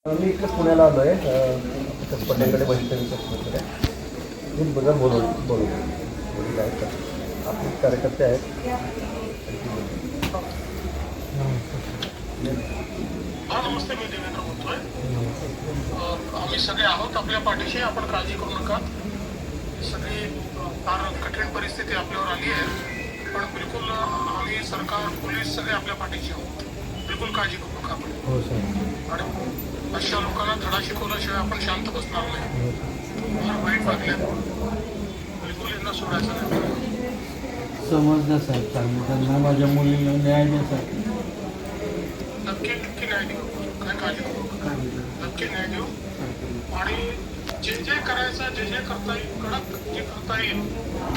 मी इकडे पुण्याला आलो आहे पटेलकडे बघितलं मी बघा बोलू वडील आहेत का आपले कार्यकर्ते आहेत. हा नमस्ते, मी देवेंद्र बोलतोय. आम्ही सगळे आहोत आपल्या पाठीशी, आपण काळजी करू नका. सगळी फार कठीण परिस्थिती आपल्यावर आली आहे, पण बिलकुल आम्ही सरकार पोलीस सगळे आपल्या पाठीशी आहोत. बिलकुल काळजी करू नका आपण. हो सर. आणि अशा लोकांना धडा शिकवल्याशिवाय आपण शांत बसणार नाही. फार वाईट वागले, बिलकुल यांना सोडायचं नाही. समजलं साहेब, चांगलं त्यांना माझ्या मुलीला न्याय द्या साहेब. नक्की नक्की न्याय देऊ, काय काळजी करू नका. नक्की न्याय देऊ आणि जे जे करायचं, जे जे करता येईल, कडक जे करता येईल,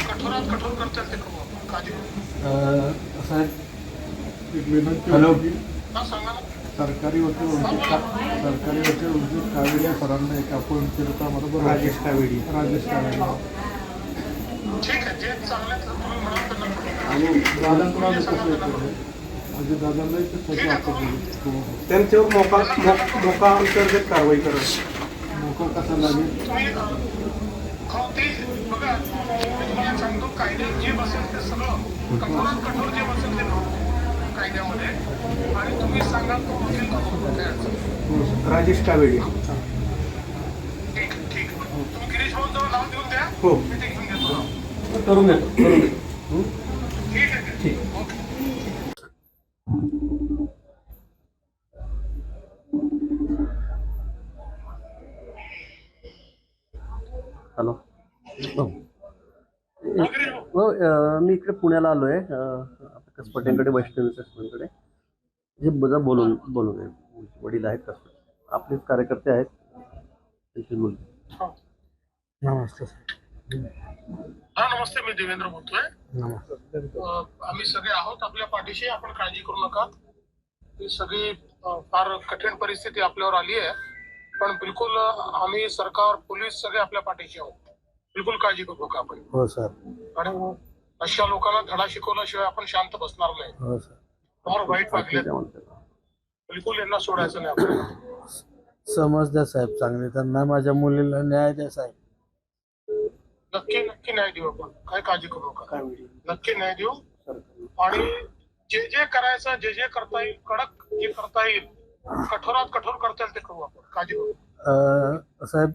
कठोरात कठोर करता येईल ते करू आपण. काळजी करू. साहेब एक विनंती हॅलो. होती की हा सांगा ना. सरकारी वकील कावेडी या सरांना एक अपॉइंट केलं तर आम्हाला बरं राजेश कावेडी. राजेश कावेडी ठीक आहे, जे चांगलं तुम्ही म्हणाल त्यांना करू. आणि दादांकडे आम्ही कसं येतो म्हणजे दादांनाही ते सगळं आपण बोलू. त्यांच्यावर मोका अंतर्गत कारवाई करा. मोका कसा लागेल तुम्ही हो ते बघा, मी तुम्हाला सांगतो, कायद्यात जे बसेल ते सगळं कठोरात कठोर जे बसेल ते करू कायद्यामध्ये. आणि तुम्ही सांगाल तो वकील करू. काय अडचण नाही. राजेश कावेडी. ठीक ठीक. तुम्ही गिरीश भाऊ जवळ नाव देऊन द्या. हो. मी ते घेऊन देतो नाव. करून घेतो ठीक आहे. ठीक. ओके. हॅलो. गिरीश भाऊ. हो मी इकडे पुण्याला आलो आहे पटेलकडे वैष्णवीकडे जे बघा बोलून वडील आहेत का आपलेच कार्यकर्ते आहेत त्यांची मुलगी. हा. नमस्ते हा नमस्ते, मी देवेंद्र बोलतोय. नमस्ते. आम्ही सगळे आहोत आपल्या पाठीशी, आपण काळजी करू नका. ही सगळी फार कठीण परिस्थिती आपल्यावर आली आहे, पण बिलकुल आम्ही सरकार पोलीस सगळे आपल्या पाठीशी आहोत. बिलकुल काळजी करू नका आपण. हो सर. आणि अशा लोकांना धडा शिकवल्याशिवाय आपण शांत बसणार नाही. हो सर. फार वाईट वागले, बिलकुल यांना सोडायचं नाही आपल्याला. समजलं साहेब, चांगले त्यांना माझ्या मुलीला न्याय द्या साहेब. नक्की नक्की न्याय देऊ आपण, काय काळजी करू नका. नक्की न्याय देऊ आणि जे जे करायचं, जे जे करता येईल, कडक जे करता येईल, कठोरात कठोर करता येईल ते करू आपण. काळजी करू. साहेब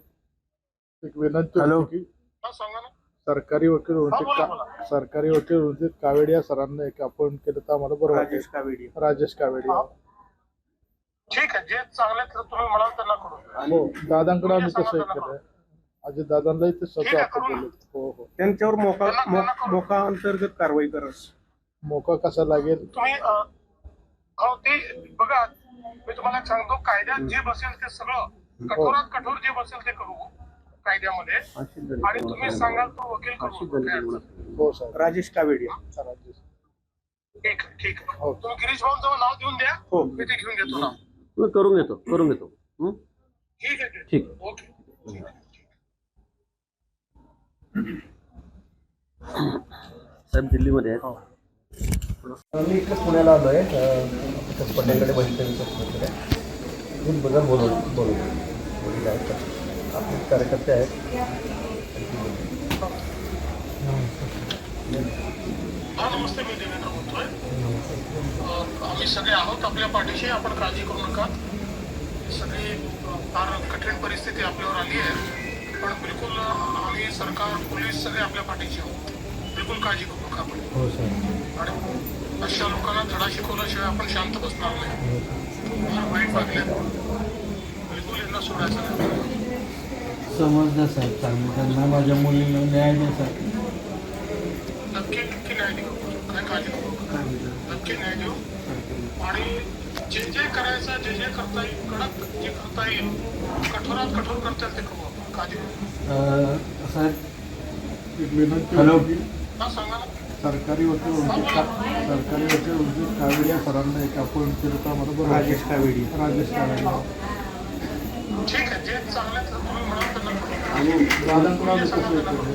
एक विनंती हॅलो. होती की हा सांगा ना. सरकारी वकील हा, बोला, बोला. सरकारी वकील कावेडी या सरांना एक अपॉइंट केलं तर आम्हाला बरं राजेश वाटेल. कावेडी. राजेश कावेडी हा. ठीक आहे, जे चांगले तुम्ही म्हणाल त्यांना करू. हो दादांकडे आम्ही तसं एक केलं अजय दादांनाही ते ठीक सगळं आहे, आपण करू ना. बोलू. हो हो. त्यांच्यावर त्यांना करू. मोका अंतर्गत कारवाई करा. मोका कसा लागेल तुम्ही हो ते बघा, मी तुम्हाला सांगतो, कायद्यात जे बसेल ते सगळं कठोरात कठोर जे बसेल ते करू कायद्यामध्ये. आणि तुम्ही सांगाल तो वकील करू. काय अडचण नाही. हो सर. राजेश कावेडी. राजेश ठीक ठीक. हो. तुम्ही गिरीश भाऊ जवळ नाव देऊन द्या. हो. मी ते घेऊन देतो नाव. करून घेतो ठीक आहे. ठीक. ओके. साहेब दिल्लीमध्ये आहेत. मी इकडे पुण्याला आलो आहे पटेलकडे वैष्णवीकडे मी बघा बोलू वडील आहेत का आपलेच कार्यकर्ते आहेत त्यांची मुलगी. हा नमस्ते, मी देवेंद्र बोलतोय. आम्ही सगळे आहोत आपल्या पाठीशी, आपण काळजी करू नका. सगळी फार कठीण परिस्थिती आपल्यावर आली आहे, पण बिलकुल आम्ही सरकार पोलीस सगळे आपल्या पाठीशी आहोत. बिलकुल काळजी करू नका आपण. हो सर. आणि अशा लोकांना धडा शिकवल्याशिवाय आपण शांत बसणार नाही. फार वाईट वागले, बिलकुल यांना सोडायचं नाही. समजलं साहेब, चांगलं त्यांना माझ्या मुलीला न्याय द्या साहेब. नक्की नक्की न्याय देऊ, काय काळजी करू नका. नक्की न्याय देऊ आणि जे जे करायचं, जे जे करता येईल, कडक जे करता येईल, कठोरात कठोर करता येईल ते करू आपण. काळजी करू. एक विनंती हॅलो. होती की हा सांगा ना. सरकारी वकील कावेडी या सरांना एक अपॉइंट केलं तर आम्हाला बरं वाटेल. राजेश कावेडी. राजेश कावेडी ठीक आहे, जे चांगले तुम्ही म्हणाल त्यांना करू. आणि दादांकडे आम्ही तसं एक केलं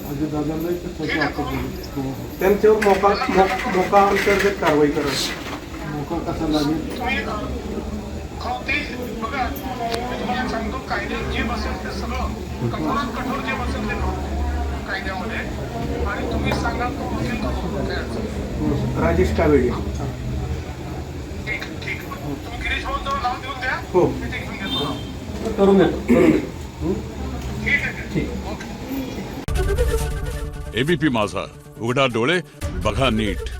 अजय दादांनाही ते सगळं आपण बोलू. हो हो. त्यांच्यावर मोका अंतर्गत कारवाई करा. मोका कसा लागेल तुम्ही हो ते बघा, कायदे जे बसेल ते सगळं कठोरात कठोर जे बसेल ते करू कायद्यामध्ये. आणि तुम्ही सांगाल तो वकील करू. राजेश कावेडी. ठीक ठीक. तुम्ही गिरीश भाऊंचं नाव देऊन द्या. हो. मी ते घेऊन घेतो. करून घेतो. ठीक आहे. ठीक. ओके. एबीपी माझा, उघडा डोळे बघा नीट.